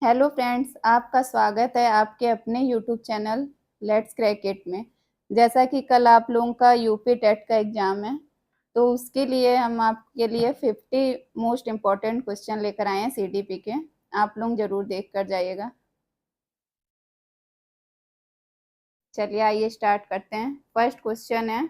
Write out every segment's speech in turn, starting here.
Hello friends, आपका स्वागत है आपके अपने YouTube channel let's crack it में। जैसा कि कल आप लोगों का यूपी टेट का एग्ज़ाम है, तो उसके लिए हम आपके लिए 50 मोस्ट इम्पॉर्टेंट क्वेश्चन लेकर आए हैं सीडीपी के। आप लोग ज़रूर देख कर जाइएगा। चलिए आइए स्टार्ट करते हैं। फर्स्ट क्वेश्चन है,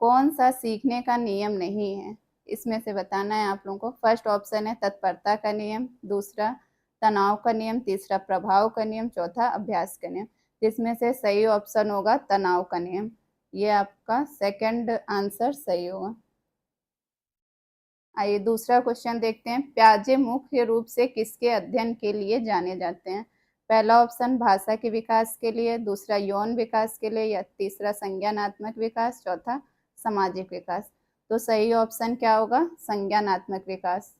कौन सा सीखने का नियम नहीं है? इसमें से बताना है आप लोगों को। फर्स्ट ऑप्शन है तत्परता का नियम, दूसरा तनाव का नियम, तीसरा प्रभाव का नियम, चौथा अभ्यास का नियम। जिसमें से सही ऑप्शन होगा तनाव का नियम। ये आपका सेकंड आंसर सही होगा। आइए दूसरा क्वेश्चन देखते हैं। प्याजे मुख्य रूप से किसके अध्ययन के लिए जाने जाते हैं? पहला ऑप्शन भाषा के विकास के लिए, दूसरा यौन विकास के लिए, या तीसरा संज्ञानात्मक विकास, चौथा सामाजिक विकास। तो सही ऑप्शन क्या होगा? संज्ञानात्मक विकास।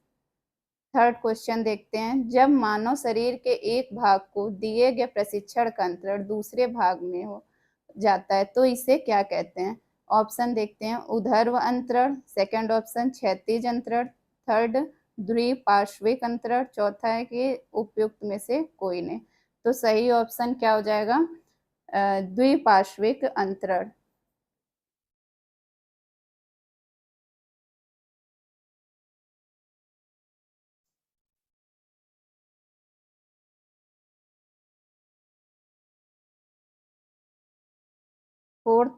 थर्ड क्वेश्चन देखते हैं। जब मानव शरीर के एक भाग को दिए गए प्रशिक्षण का अंतरण दूसरे भाग में हो जाता है तो इसे क्या कहते हैं? ऑप्शन देखते हैं। ऊर्ध्व अंतरण, सेकंड ऑप्शन क्षैतिज अंतरण, थर्ड द्विपार्श्विक अंतरण, चौथा है कि उपयुक्त में से कोई नहीं। तो सही ऑप्शन क्या हो जाएगा? द्विपार्श्विक अंतरण। फोर्थ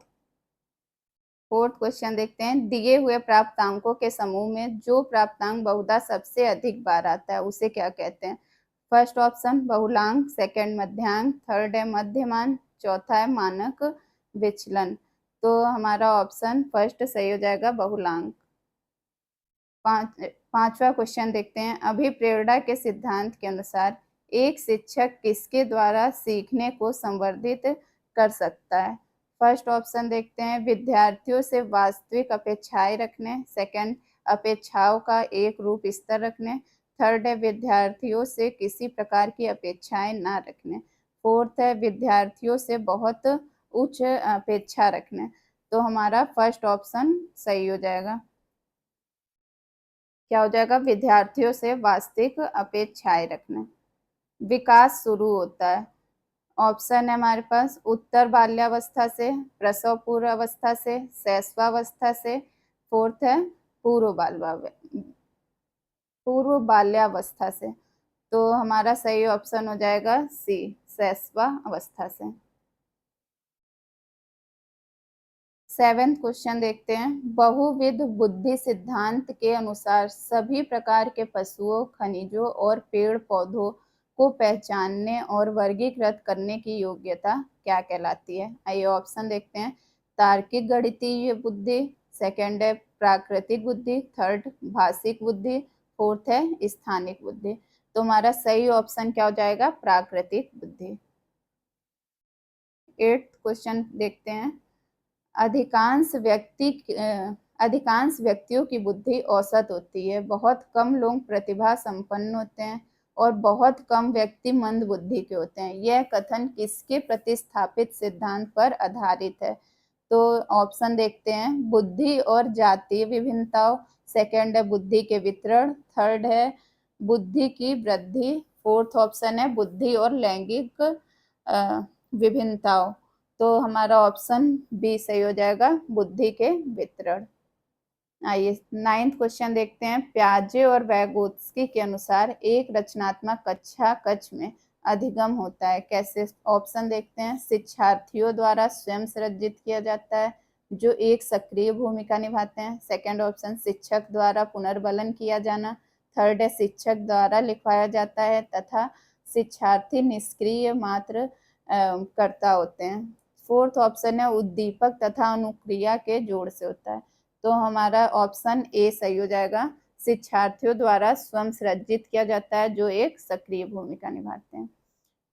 फोर्थ क्वेश्चन देखते हैं। दिए हुए प्राप्तांकों के समूह में जो प्राप्तांक बहुधा सबसे अधिक बार आता है उसे क्या कहते हैं? फर्स्ट ऑप्शन बहुलांक, सेकंड मध्यांक, थर्ड है मध्यमान, चौथा है मानक विचलन। तो हमारा ऑप्शन फर्स्ट सही हो जाएगा, बहुलांक। पांचवा क्वेश्चन देखते हैं। अभिप्रेरणा के सिद्धांत के अनुसार एक शिक्षक किसके द्वारा सीखने को संवर्धित कर सकता है? फर्स्ट ऑप्शन देखते हैं। विद्यार्थियों से वास्तविक अपेक्षाएं रखने, सेकंड अपेक्षाओं का एक रूप स्तर रखने, थर्ड है विद्यार्थियों से किसी प्रकार की अपेक्षाएं ना रखने, फोर्थ है विद्यार्थियों से बहुत उच्च अपेक्षा रखने। तो हमारा फर्स्ट ऑप्शन सही हो जाएगा। क्या हो जाएगा? विद्यार्थियों से वास्तविक अपेक्षाएं रखना। विकास शुरू होता है, ऑप्शन है हमारे पास उत्तर बाल्यावस्था से, प्रसव पूर्व अवस्था से, शैशवावस्था से, फोर्थ है पूर्व बाल पूर्व बाल्यावस्था से। तो हमारा सही ऑप्शन हो जाएगा सी, शैशवावस्था से। सेवेंथ क्वेश्चन देखते हैं। बहुविध बुद्धि सिद्धांत के अनुसार सभी प्रकार के पशुओं, खनिजों और पेड़ पौधों को पहचानने और वर्गीकृत करने की योग्यता क्या कहलाती है? आइए ऑप्शन देखते हैं। तार्किक गणितीय बुद्धि, सेकंड है प्राकृतिक बुद्धि, थर्ड भाषिक बुद्धि, फोर्थ है स्थानिक बुद्धि। तो हमारा सही ऑप्शन क्या हो जाएगा? प्राकृतिक बुद्धि। एट्थ क्वेश्चन देखते हैं। अधिकांश व्यक्ति अधिकांश व्यक्तियों की बुद्धि औसत होती है। बहुत कम लोग प्रतिभा संपन्न होते हैं और बहुत कम व्यक्ति मंद बुद्धि के होते हैं। यह कथन किसके प्रतिस्थापित सिद्धांत पर आधारित है? तो ऑप्शन देखते हैं। बुद्धि और जातीय विभिन्नताओं, सेकंड है बुद्धि के वितरण, थर्ड है बुद्धि की वृद्धि, फोर्थ ऑप्शन है बुद्धि और लैंगिक विभिन्नताओं। तो हमारा ऑप्शन बी सही हो जाएगा, बुद्धि के वितरण। आइए नाइन्थ क्वेश्चन देखते हैं। प्याजे और वैगोत्स्की के अनुसार एक रचनात्मक कक्षा कक्ष में अधिगम होता है कैसे? ऑप्शन देखते हैं। शिक्षार्थियों द्वारा स्वयं सृजित किया जाता है जो एक सक्रिय भूमिका निभाते हैं, सेकंड ऑप्शन शिक्षक द्वारा पुनर्बलन किया जाना, थर्ड है शिक्षक द्वारा लिखवाया जाता है, तथा शिक्षार्थी निष्क्रिय मात्र कर्ता होते हैं, फोर्थ ऑप्शन है उद्दीपक तथा अनुक्रिया के जोड़ से होता है। तो हमारा ऑप्शन ए सही हो जाएगा। शिक्षार्थियों द्वारा स्वयं सृजित किया जाता है जो एक सक्रिय भूमिका निभाते हैं।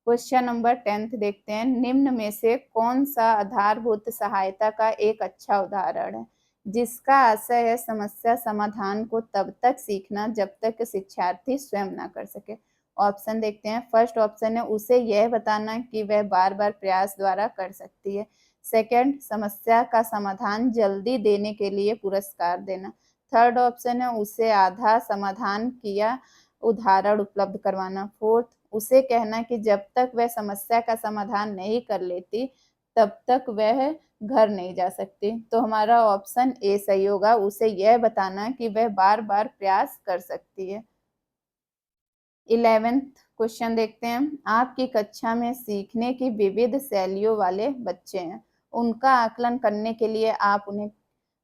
क्वेश्चन नंबर 10th देखते हैं। निम्न में से कौन सा आधारभूत सहायता का एक अच्छा उदाहरण है जिसका आशय है समस्या समाधान को तब तक सीखना जब तक शिक्षार्थी स्वयं ना कर सके? ऑप्शन देखते हैं। फर्स्ट ऑप्शन है उसे यह बताना कि वह बार बार प्रयास द्वारा कर सकती है, सेकंड समस्या का समाधान जल्दी देने के लिए पुरस्कार देना, थर्ड ऑप्शन है उसे आधा समाधान किया उदाहरण उपलब्ध करवाना। फोर्थ, उसे कहना कि जब तक वह समस्या का समाधान नहीं कर लेती तब तक वह घर नहीं जा सकती। तो हमारा ऑप्शन ए सही होगा, उसे यह बताना कि वह बार बार प्रयास कर सकती है। 11th क्वेश्चन देखते हैं। आपकी कक्षा में सीखने की विविध शैलियों वाले बच्चे हैं, उनका आकलन करने के लिए आप उन्हें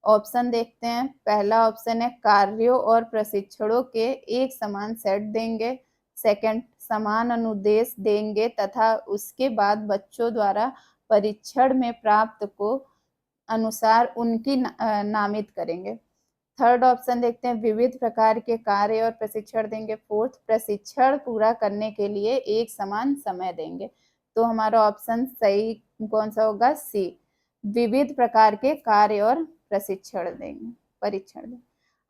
ऑप्शन देखते हैं। पहला ऑप्शन है कार्यों और प्रशिक्षणों के एक समान सेट देंगे। सेकंड, समान अनुदेश देंगे तथा उसके बाद बच्चों द्वारा परीक्षण में प्राप्त को अनुसार उनकी नामित करेंगे। थर्ड ऑप्शन देखते हैं, विविध प्रकार के कार्य और प्रशिक्षण देंगे। फोर्थ, प्रशिक्षण पूरा करने के लिए एक समान समय देंगे। तो हमारा ऑप्शन सही कौन सा होगा? सी, विविध प्रकार के कार्य और प्रशिक्षण देंगे, परीक्षण देंगे।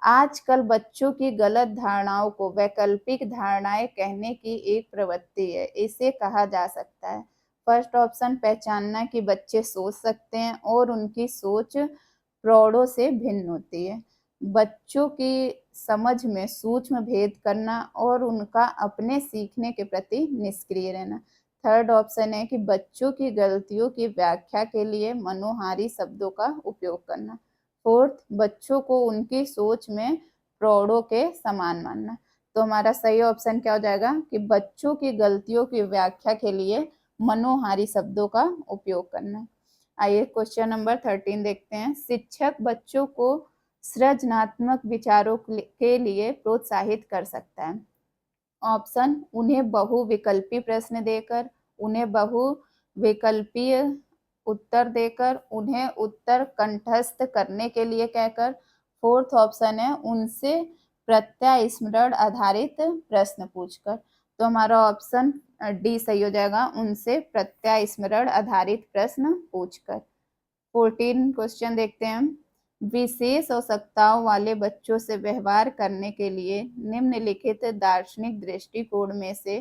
आजकल बच्चों की गलत धारणाओं को वैकल्पिक धारणाएं कहने की एक प्रवृत्ति है, इसे कहा जा सकता है। फर्स्ट ऑप्शन, पहचानना कि बच्चे सोच सकते हैं और उनकी सोच प्रौढ़ों से भिन्न होती है। बच्चों की समझ में सूक्ष्म भेद करना और उनका अपने सीखने के प्रति निष्क्रिय रहना। थर्ड ऑप्शन है कि बच्चों की गलतियों की व्याख्या के लिए मनोहारी शब्दों का उपयोग करना। फोर्थ, बच्चों को उनकी सोच में प्रौढ़ों के समान मानना। तो हमारा सही ऑप्शन क्या हो जाएगा कि बच्चों की गलतियों की व्याख्या के लिए मनोहारी शब्दों का उपयोग करना। आइए क्वेश्चन नंबर 13 देखते हैं। शिक्षक बच्चों को सृजनात्मक विचारों के लिए प्रोत्साहित कर सकता है। ऑप्शन, उन्हें बहुविकल्पी प्रश्न देकर, उन्हें बहुविकल्पीय उत्तर देकर, उन्हें उत्तर कंठस्थ करने के लिए कहकर। फोर्थ ऑप्शन है उनसे प्रत्यास्मरण आधारित प्रश्न पूछकर। तो हमारा ऑप्शन डी सही हो जाएगा, उनसे प्रत्यास्मरण आधारित प्रश्न पूछकर। 14 क्वेश्चन देखते हैं। विशेष आवश्यकताओं वाले बच्चों से व्यवहार करने के लिए निम्नलिखित दार्शनिक दृष्टिकोण में से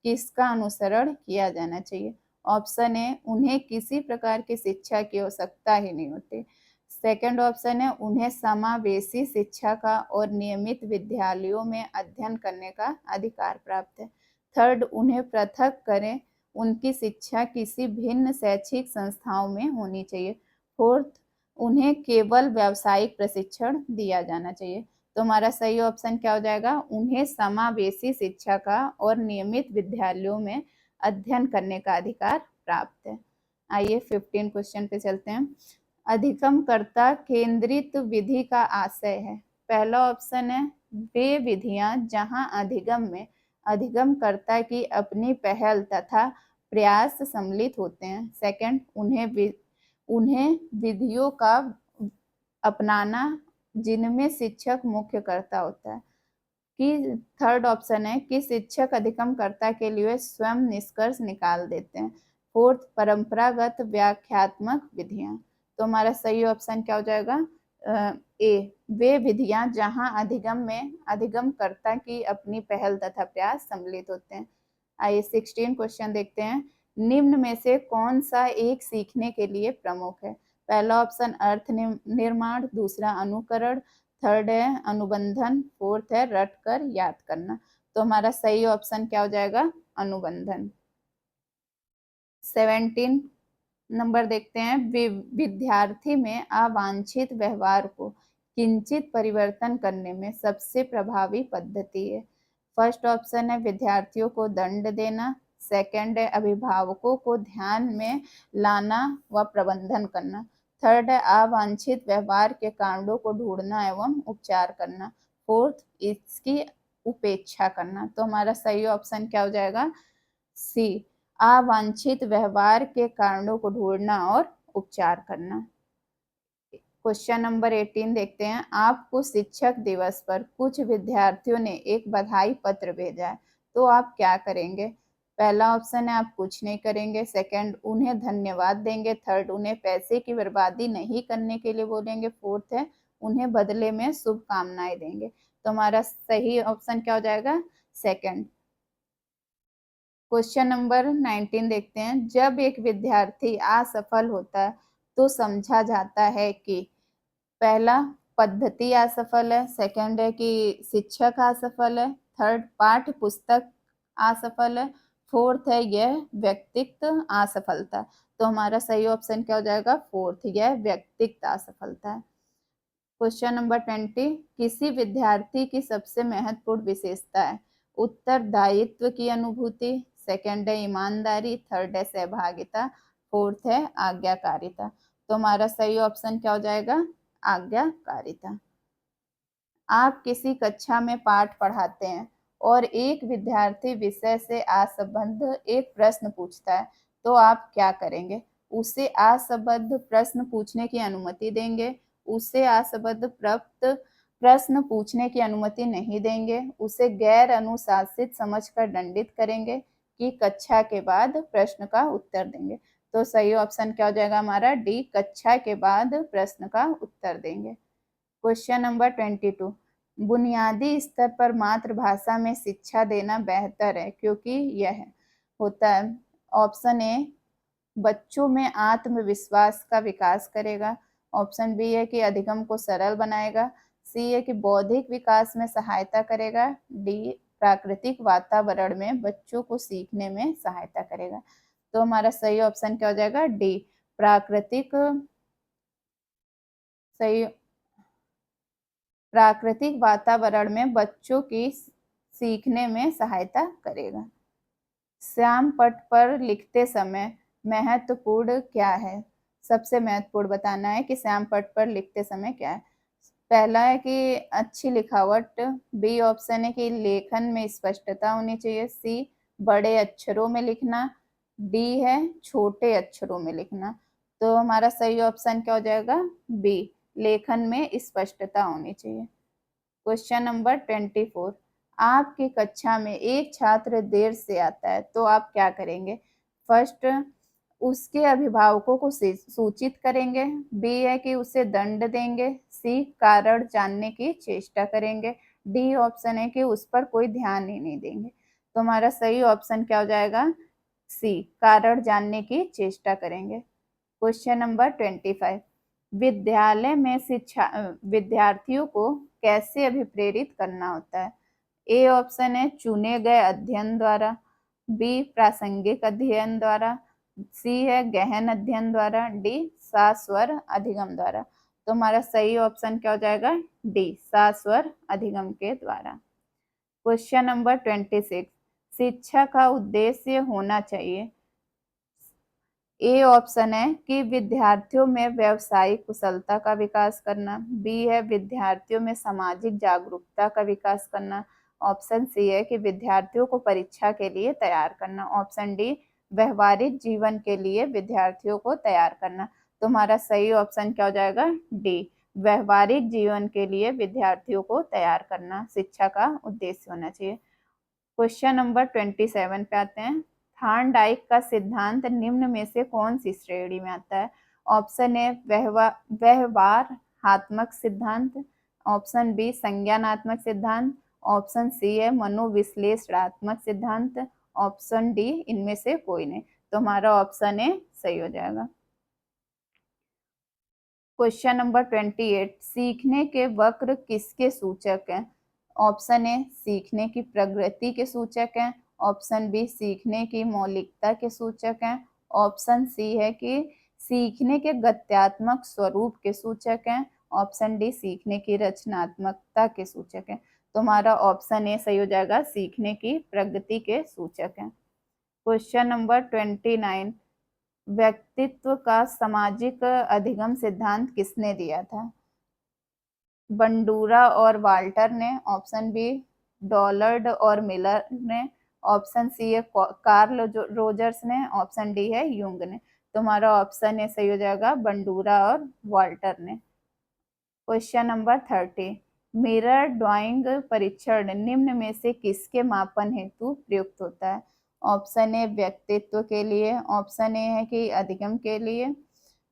किसका अनुसरण किया जाना चाहिए? ऑप्शन है, उन्हें किसी प्रकार की शिक्षा की आवश्यकता ही नहीं होती। सेकंड ऑप्शन है, उन्हें समावेशी शिक्षा का और नियमित विद्यालयों में अध्ययन करने का अधिकार प्राप्त है। थर्ड, उन्हें पृथक करें, उनकी शिक्षा किसी भिन्न शैक्षिक संस्थाओं में होनी चाहिए। फोर्थ, उन्हें केवल व्यावसायिक प्रशिक्षण दिया जाना चाहिए। तो हमारा सही ऑप्शन क्या हो जाएगा? उन्हें समावेशी शिक्षा का और नियमित विद्यालयों में अध्ययन करने का अधिकार प्राप्त है। आइए 15 क्वेश्चन पे चलते हैं। अधिगमकर्ता केंद्रित विधि का आशय है। पहला ऑप्शन है वे विधियां जहां अधिगम में अधिगमकर्ता की अपनी पहल तथा प्रयास सम्मिलित होते हैं। सेकंड, उन्हें विधियों का अपनाना जिनमें शिक्षक मुख्य कर्ता होता है। कि थर्ड ऑप्शन है कि शिक्षक अधिगमकर्ता के लिए स्वयं निष्कर्ष निकाल देते हैं। फोर्थ, परंपरागत व्याख्यात्मक विधियां। तो हमारा सही ऑप्शन क्या हो जाएगा? ए, वे विधियां जहां अधिगम में अधिगमकर्ता की अपनी पहल तथा प्रयास सम्मिलित होते हैं। आइए 16 क्वेश्चन देखते हैं। निम्न में से कौन सा एक सीखने के लिए प्रमुख है? पहला ऑप्शन अर्थ निर्माण, दूसरा अनुकरण, थर्ड है अनुबंधन, फोर्थ है रट कर याद करना। तो हमारा सही ऑप्शन क्या हो जाएगा? अनुबंधन। 17 नंबर देखते हैं। विद्यार्थी में अवांछित व्यवहार को किंचित परिवर्तन करने में सबसे प्रभावी पद्धति है। फर्स्ट ऑप्शन है विद्यार्थियों को दंड देना। सेकंड है अभिभावकों को ध्यान में लाना व प्रबंधन करना। थर्ड है अवांछित व्यवहार के कारणों को ढूंढना एवं उपचार करना। फोर्थ, इसकी उपेक्षा करना। तो हमारा सही ऑप्शन क्या हो जाएगा? सी, अवांछित व्यवहार के कारणों को ढूंढना और उपचार करना। क्वेश्चन नंबर 18 देखते हैं। आपको शिक्षक दिवस पर कुछ विद्यार्थियों ने एक बधाई पत्र भेजा है, तो आप क्या करेंगे? पहला ऑप्शन है आप कुछ नहीं करेंगे। सेकंड, उन्हें धन्यवाद देंगे। थर्ड, उन्हें पैसे की बर्बादी नहीं करने के लिए बोलेंगे। फोर्थ है उन्हें बदले में शुभकामनाएं देंगे। तो हमारा सही ऑप्शन क्या हो जाएगा? सेकंड। क्वेश्चन नंबर 19 देखते हैं। जब एक विद्यार्थी असफल होता है तो समझा जाता है कि पहला, पद्धति असफल है। सेकंड है कि शिक्षक असफल है। थर्ड पाठ्य पुस्तक असफल है। फोर्थ है यह व्यक्तित्व असफलता। तो हमारा सही ऑप्शन क्या हो जाएगा? फोर्थ, यह व्यक्तित्व असफलता है। क्वेश्चन नंबर 20, किसी विद्यार्थी की सबसे महत्वपूर्ण विशेषता है? उत्तरदायित्व की अनुभूति, सेकंड है ईमानदारी, थर्ड है सहभागिता, फोर्थ है आज्ञाकारिता। तो हमारा सही ऑप्शन क्या हो जाएगा? आज्ञाकारिता। आप किसी कक्षा में पाठ पढ़ाते हैं और एक विद्यार्थी विषय से असंबद्ध एक प्रश्न पूछता है, तो आप क्या करेंगे? उसे असंबद्ध प्रश्न पूछने की अनुमति देंगे, उसे असंबद्ध प्रश्न पूछने की अनुमति नहीं देंगे, उसे गैर अनुशासित समझकर दंडित करेंगे, कि कक्षा के बाद प्रश्न का उत्तर देंगे। तो सही ऑप्शन क्या हो जाएगा हमारा? डी, कक्षा के बाद प्रश्न का उत्तर देंगे। क्वेश्चन नंबर 22, बुनियादी स्तर पर मातृभाषा में शिक्षा देना बेहतर है क्योंकि यह होता है। ऑप्शन ए, बच्चों में आत्मविश्वास का विकास करेगा, ऑप्शन बी है कि अधिगम को सरल बनाएगा, सी है कि बौद्धिक विकास में सहायता करेगा, डी, प्राकृतिक वातावरण में बच्चों को सीखने में सहायता करेगा। तो हमारा सही ऑप्शन क्या हो जाएगा? डी, प्राकृतिक वातावरण में बच्चों की सीखने में सहायता करेगा। श्याम पट पर लिखते समय महत्वपूर्ण क्या है? सबसे महत्वपूर्ण बताना है कि श्याम पट पर लिखते समय क्या है। पहला है कि अच्छी लिखावट, बी ऑप्शन है कि लेखन में स्पष्टता होनी चाहिए, सी बड़े अक्षरों में लिखना, डी है छोटे अक्षरों में लिखना। तो हमारा सही ऑप्शन क्या हो जाएगा? बी, लेखन में स्पष्टता होनी चाहिए। क्वेश्चन नंबर 24, आपकी कक्षा में एक छात्र देर से आता है तो आप क्या करेंगे? फर्स्ट, उसके अभिभावकों को सूचित करेंगे, बी है कि उसे दंड देंगे, सी कारण जानने की चेष्टा करेंगे, डी ऑप्शन है कि उस पर कोई ध्यान ही नहीं देंगे। तो हमारा सही ऑप्शन क्या हो जाएगा? सी, कारण जानने की चेष्टा करेंगे। क्वेश्चन नंबर 25, विद्यालय में विद्यार्थियों को कैसे अभिप्रेरित करना होता है? ए ऑप्शन है चुने गए अध्ययन द्वारा, बी प्रासंगिक अध्ययन द्वारा, सी है गहन अध्ययन द्वारा, डी सास्वर अधिगम द्वारा। तो हमारा सही ऑप्शन क्या हो जाएगा? डी, सास्वर अधिगम के द्वारा। क्वेश्चन नंबर 26, शिक्षा का उद्देश्य होना चाहिए। ए ऑप्शन है कि विद्यार्थियों में व्यावसायिक कुशलता का विकास करना, बी है विद्यार्थियों में सामाजिक जागरूकता का विकास करना, ऑप्शन सी है कि विद्यार्थियों को परीक्षा के लिए तैयार करना, ऑप्शन डी व्यवहारिक जीवन के लिए विद्यार्थियों को तैयार करना। तो हमारा सही ऑप्शन क्या हो जाएगा? डी, व्यवहारिक जीवन के लिए विद्यार्थियों को तैयार करना शिक्षा का उद्देश्य होना चाहिए। क्वेश्चन नंबर 27 पे आते हैं। थॉर्नडाइक का सिद्धांत निम्न में से कौन सी श्रेणी में आता है? ऑप्शन ए व्यवहारात्मक सिद्धांत, ऑप्शन बी संज्ञानात्मक सिद्धांत, ऑप्शन सी है मनोविश्लेषणात्मक सिद्धांत, ऑप्शन डी इनमें से कोई नहीं। तो हमारा ऑप्शन ए सही हो जाएगा। क्वेश्चन नंबर 28, सीखने के वक्र किसके सूचक हैं? ऑप्शन ए सीखने की प्रगति के सूचक हैं, ऑप्शन बी सीखने की मौलिकता के सूचक हैं, ऑप्शन सी है कि सीखने के गत्यात्मक स्वरूप के सूचक हैं, ऑप्शन डी सीखने की रचनात्मकता के सूचक हैं। तो हमारा ऑप्शन ए सही हो जाएगा, सीखने की प्रगति के सूचक हैं। क्वेश्चन नंबर 29, व्यक्तित्व का सामाजिक अधिगम सिद्धांत किसने दिया था? बंडूरा और वाल्टर ने, ऑप्शन बी डॉलर्ड और मिलर ने, ऑप्शन सी है कार्ल रोजर्स ने, ऑप्शन डी है यूंग ने। तो हमारा ऑप्शन ए सही हो जाएगा, बंडूरा और वाल्टर ने। क्वेश्चन नंबर 30, मिरर ड्राइंग परीक्षण निम्न में से किसके मापन हेतु प्रयुक्त होता है? ऑप्शन ए व्यक्तित्व के लिए, ऑप्शन ए है कि अधिगम के लिए,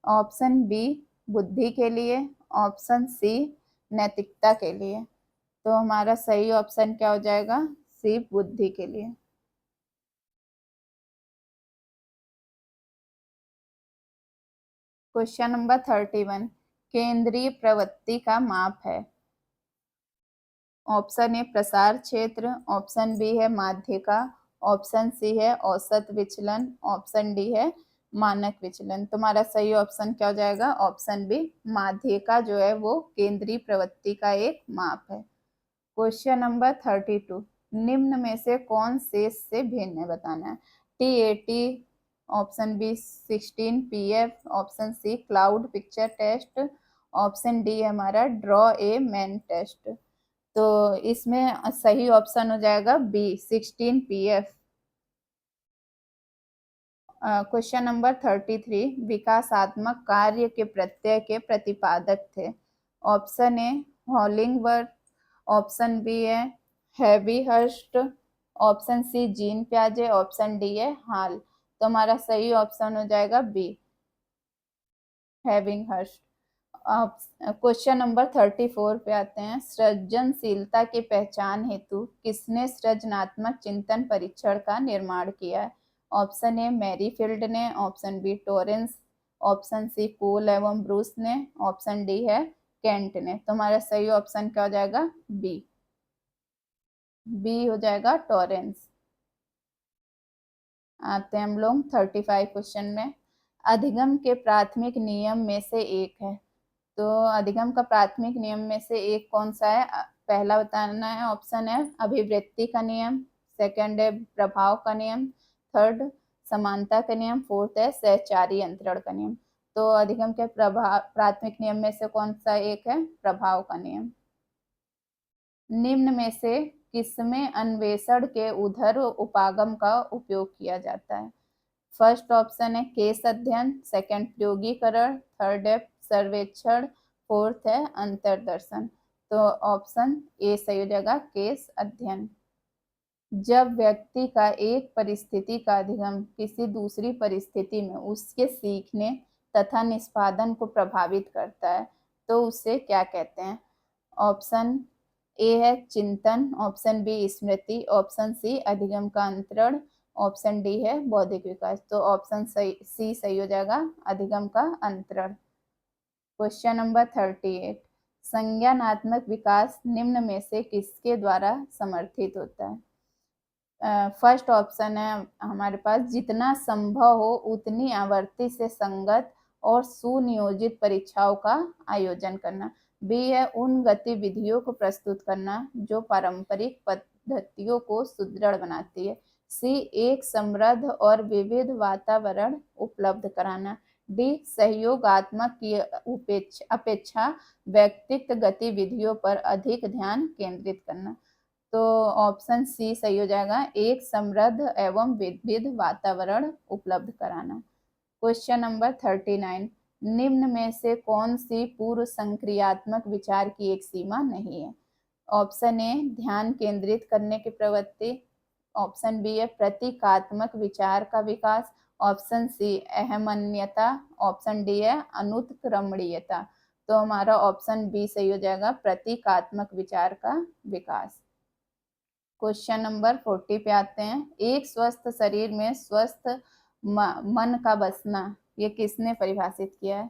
ऑप्शन बी बुद्धि के लिए, ऑप्शन सी नैतिकता के लिए। तो हमारा सही ऑप्शन क्या हो जाएगा? सी, बुद्धि के लिए। क्वेश्चन नंबर 31, केंद्रीय प्रवृत्ति का माप है। ऑप्शन ए प्रसार क्षेत्र, ऑप्शन बी है माध्यिका, ऑप्शन सी है औसत विचलन, ऑप्शन डी है मानक विचलन। तुम्हारा सही ऑप्शन क्या हो जाएगा? ऑप्शन बी माध्यिका जो है वो केंद्रीय प्रवृत्ति का एक माप है। क्वेश्चन नंबर 32, निम्न में से कौन शेष से भिन्न है बताना है। TAT, option B 16 PF, option C cloud picture test, option D है हमारा ड्रॉ ए मैन टेस्ट। तो इसमें सही ऑप्शन हो जाएगा बी 16 PF। क्वेश्चन नंबर 33, विकासात्मक कार्य के प्रत्यय के प्रतिपादक थे। Option A Hollingworth, option B है हैवीहर्स्ट, ऑप्शन सी जीन प्याजे, ऑप्शन डी है हाल। तो हमारा सही ऑप्शन हो जाएगा बी हैविंगहर्स्ट। क्वेश्चन नंबर 34 पे आते हैं, सृजनशीलता की पहचान हेतु किसने सृजनात्मक चिंतन परीक्षण का निर्माण किया है? ऑप्शन ए मैरीफील्ड ने, option B Torrance, option C Cole एवं ब्रूस ने, ऑप्शन डी है केंट ने। तो हमारा सही ऑप्शन क्या हो जाएगा? बी हो जाएगा टोरेंस। आते हैं हम लोग 35 क्वेश्चन में, अधिगम के प्राथमिक नियम में से एक है। तो अधिगम का प्राथमिक नियम में से एक कौन सा है? पहला बताना है, ऑप्शन है अभिवृत्ति का नियम, सेकंड है प्रभाव का नियम, थर्ड समानता का नियम, फोर्थ है सहचारी अंतरण का नियम। तो अधिगम के प्राथमिक नियम में से कौन सा एक है? प्रभाव का नियम। निम्न में से किसमें अन्वेषण के उधर उपागम का उपयोग किया जाता है? फर्स्ट ऑप्शन है केस अध्ययन, सेकंड प्रयोगीकरण, थर्ड है सर्वेक्षण, फोर्थ है अंतर्दर्शन। तो ऑप्शन ए सही हो जाएगा केस अध्ययन। जब व्यक्ति का एक परिस्थिति का अधिगम किसी दूसरी परिस्थिति में उसके सीखने तथा निष्पादन को प्रभावित करता है तो उसे क्या कहते हैं? ऑप्शन ए है चिंतन, ऑप्शन बी स्मृति, ऑप्शन सी अधिगम का अंतरण, ऑप्शन डी है बौद्धिक विकास। तो ऑप्शन सी सही हो जाएगा अधिगम का अंतरण। क्वेश्चन नंबर 38, संज्ञानात्मक विकास निम्न में से किसके द्वारा समर्थित होता है? फर्स्ट ऑप्शन है हमारे पास जितना संभव हो उतनी आवृत्ति से संगत और सुनियोजित परीक्षाओं का आयोजन करना। बी है उन गतिविधियों को प्रस्तुत करना जो पारंपरिक पद्धतियों को सुदृढ़ बनाती है। सी एक समृद्ध और विविध वातावरण उपलब्ध कराना। डी सहयोगात्मक की अपेक्षा व्यक्तिगत गतिविधियों पर अधिक ध्यान केंद्रित करना। तो ऑप्शन सी सही हो जाएगा एक समृद्ध एवं विविध वातावरण उपलब्ध कराना। क्वेश्चन नंबर 39, निम्न में से कौन सी पूर्व संक्रियात्मक विचार की एक सीमा नहीं है? ऑप्शन ए ध्यान केंद्रित करने की प्रवृत्ति, ऑप्शन बी है प्रतीकात्मक विचार का विकास, ऑप्शन सी अहमन्यता, ऑप्शन डी है अनुत्क्रमणीयता। तो हमारा ऑप्शन बी सही हो जाएगा प्रतीकात्मक विचार का विकास। क्वेश्चन नंबर 40 पे आते हैं, एक स्वस्थ शरीर में स्वस्थ मन का बसना ये किसने परिभाषित किया है?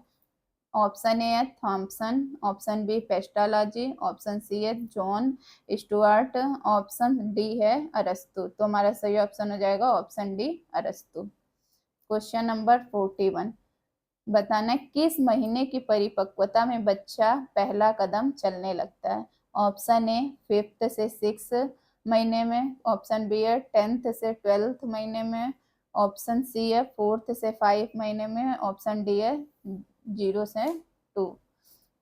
ऑप्शन ए है Thomson, option B Pestalozzi, option C है जॉन स्टुअर्ट, ऑप्शन डी है अरस्तु। तो हमारा सही ऑप्शन हो जाएगा ऑप्शन डी अरस्तु। क्वेश्चन नंबर 41, बताना किस महीने की परिपक्वता में बच्चा पहला कदम चलने लगता है? ऑप्शन ए 5th से 6 महीने में, ऑप्शन बी है 10th से 12th महीने में, ऑप्शन सी है 4th से 5 महीने में, ऑप्शन डी है 0 से 2।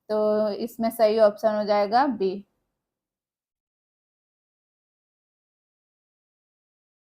तो इसमें सही ऑप्शन हो जाएगा बी।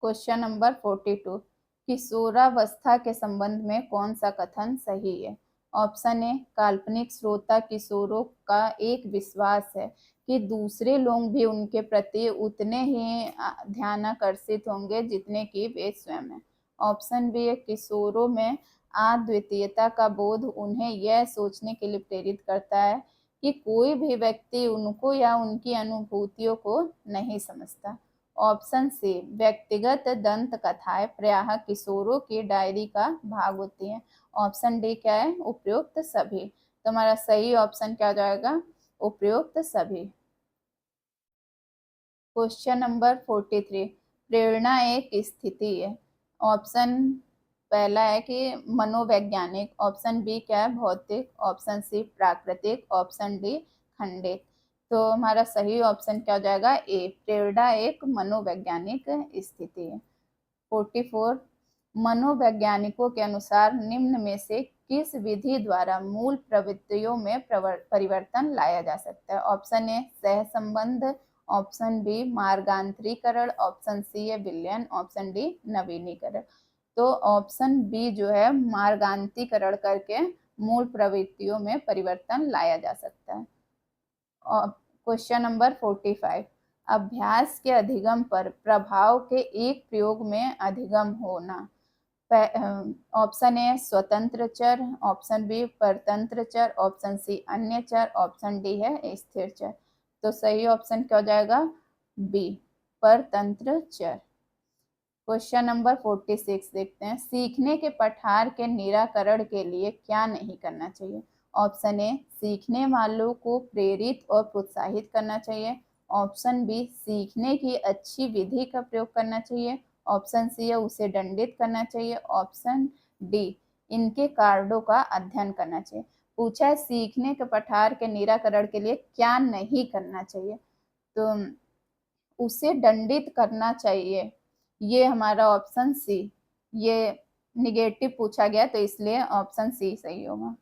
क्वेश्चन नंबर 42, किशोरावस्था के संबंध में कौन सा कथन सही है? ऑप्शन ए काल्पनिक श्रोता किशोरों का एक विश्वास है कि दूसरे लोग भी उनके प्रति उतने ही ध्यानाकर्षित होंगे जितने कि वे स्वयं हैं। ऑप्शन बी है किशोरों में अद्वितीयता का बोध उन्हें यह सोचने के लिए प्रेरित करता है कि कोई भी व्यक्ति उनको या उनकी अनुभूतियों को नहीं समझता। ऑप्शन सी व्यक्तिगत दंत कथाएं प्रायः किशोरों की डायरी का भाग होती हैं। ऑप्शन डी क्या है? उपयुक्त सभी। तो हमारा सही ऑप्शन क्या हो जाएगा? उपयुक्त सभी। क्वेश्चन नंबर 43, प्रेरणा एक स्थिति है। ऑप्शन पहला है कि मनोवैज्ञानिक, ऑप्शन बी क्या है, भौतिक, ऑप्शन सी प्राकृतिक, ऑप्शन डी खंडित। तो हमारा सही ऑप्शन क्या हो जाएगा, ए, प्रेरणा एक मनोवैज्ञानिक स्थिति है। 44, मनोवैज्ञानिकों के अनुसार निम्न में से किस विधि द्वारा मूल प्रवृत्तियों में परिवर्तन लाया जा सकता है। ऑप्शन ए सहसंबंध, ऑप्शन बी मार्गांतरीकरण, ऑप्शन सी है विलयन, ऑप्शन डी नवीनीकरण। तो ऑप्शन बी जो है मार्गांतरीकरण करके मूल प्रवृत्तियों में परिवर्तन लाया जा सकता है। क्वेश्चन नंबर 45, अभ्यास के अधिगम पर प्रभाव के एक प्रयोग में अधिगम होना। ऑप्शन ए स्वतंत्र चर, ऑप्शन बी परतंत्र चर, ऑप्शन सी अन्य चर, ऑप्शन डी है स्थिर चर। तो सही ऑप्शन क्या हो जाएगा, बी, परतंत्र चर। क्वेश्चन नंबर 46 देखते हैं, सीखने के पठार के निराकरण के लिए क्या नहीं करना चाहिए। ऑप्शन ए सीखने वालों को प्रेरित और प्रोत्साहित करना चाहिए, ऑप्शन बी सीखने की अच्छी विधि का प्रयोग करना चाहिए, ऑप्शन सी है उसे दंडित करना चाहिए, ऑप्शन डी इनके कारणों का अध्ययन करना चाहिए। पूछा है सीखने के पठार के निराकरण के लिए क्या नहीं करना चाहिए, तो उसे दंडित करना चाहिए, ये हमारा ऑप्शन सी, ये निगेटिव पूछा गया तो इसलिए ऑप्शन सी सही होगा।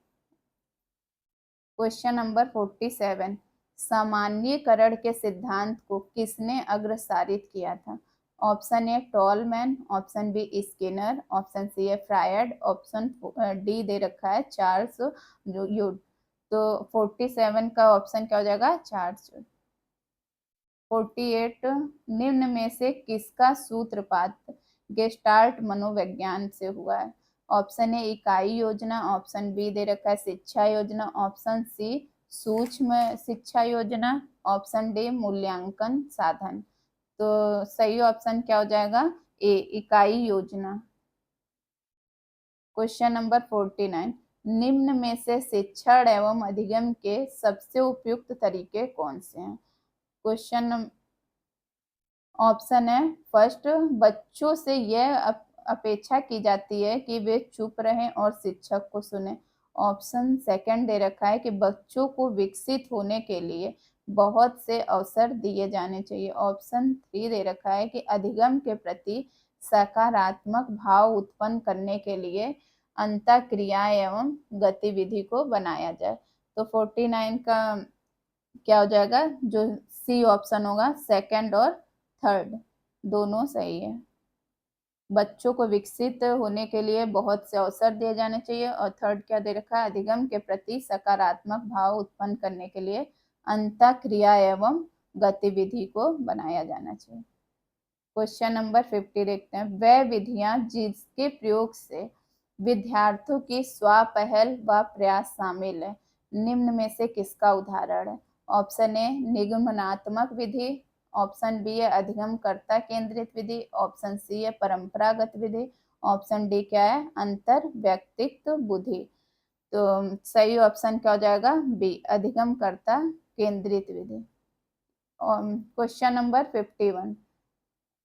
क्वेश्चन नंबर 47, सामान्यीकरण के सिद्धांत को किसने अग्रसारित किया था। Option A Tolman, option B Skinner, option C है फ्रायड, ऑप्शन डी दे रखा है चार्ल्स यूड। तो 47 का ऑप्शन क्या हो जाएगा, चार्ल्स यूड। 48, निम्न में से किसका सूत्रपात गेस्टाल्ट मनोविज्ञान से हुआ है। ऑप्शन ए इकाई योजना, ऑप्शन बी दे रखा है शिक्षा योजना, ऑप्शन सी सूक्ष्म शिक्षा योजना, ऑप्शन डी मूल्यांकन साधन। तो सही ऑप्शन क्या हो जाएगा, ए इकाई योजना। क्वेश्चन नंबर 49, निम्न में से शिक्षण एवं अधिगम के सबसे उपयुक्त तरीके कौन से हैं। क्वेश्चन ऑप्शन है फर्स्ट, बच्चों से यह अपेक्षा की जाती है कि वे चुप रहें और शिक्षक को सुने। ऑप्शन सेकंड दे रखा है कि बच्चों को विकसित होने के लिए बहुत से अवसर दिए जाने चाहिए। ऑप्शन 3 दे रखा है कि अधिगम के प्रति सकारात्मक भाव उत्पन्न करने के लिए अंतःक्रिया एवं गतिविधि को बनाया जाए। तो 49 का क्या हो जाएगा, जो सी ऑप्शन होगा, सेकंड और थर्ड दोनों सही है। बच्चों को विकसित होने के लिए बहुत से अवसर दिए जाने चाहिए, और थर्ड क्या दे रखा है, अधिगम के प्रति सकारात्मक भाव उत्पन्न करने के लिए अंतःक्रिया एवं गतिविधि को बनाया जाना चाहिए। क्वेश्चन नंबर 50 देखते हैं, वह विधियां जिसके प्रयोग से विद्यार्थियों की स्वपहल व प्रयास शामिल है, निम्न में से किसका उदाहरण है। ऑप्शन ए निगमनात्मक विधि, ऑप्शन बी है अधिगमकर्ता केंद्रित विधि, ऑप्शन सी है परंपरागत विधि, ऑप्शन डी क्या है, अंतर व्यक्तित्व बुद्धि। तो सही ऑप्शन क्या हो जाएगा, बी अधिगमकर्ता केंद्रित विधि। क्वेश्चन नंबर 51,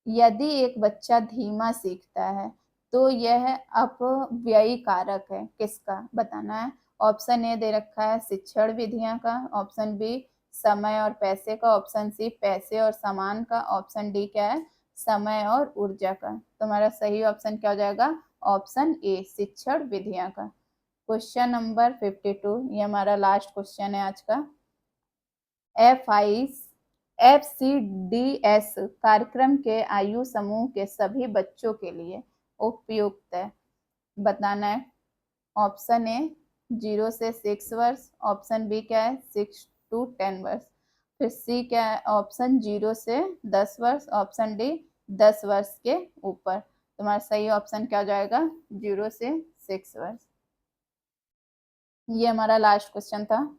यदि एक बच्चा धीमा सीखता है तो यह अपव्ययी कारक है, किसका बताना है। ऑप्शन ए दे रखा है शिक्षण विधियां का, ऑप्शन बी समय और पैसे का, ऑप्शन सी पैसे और सामान का, ऑप्शन डी क्या है, समय और ऊर्जा का। तो हमारा सही ऑप्शन क्या हो जाएगा, ऑप्शन ए शिक्षण विधियां का। क्वेश्चन नंबर 52, ये हमारा लास्ट क्वेश्चन है आज का। FCDS कार्यक्रम के आयु समूह के सभी बच्चों के लिए उपयुक्त है, बताना है। ऑप्शन ए 0 से 6 वर्ष, ऑप्शन बी क्या है 6 to 10 वर्ष, फिर सी क्या है ऑप्शन 0 से 10 वर्ष, ऑप्शन डी 10 वर्ष के ऊपर। तुम्हारा सही ऑप्शन क्या हो जाएगा, 0 से 6 वर्ष। ये हमारा लास्ट क्वेश्चन था।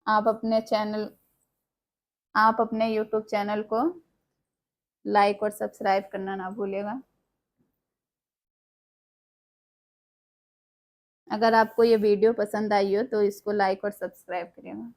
आप अपने YouTube चैनल को लाइक और सब्सक्राइब करना ना भूलिएगा। अगर आपको ये वीडियो पसंद आई हो तो इसको लाइक और सब्सक्राइब करिएगा।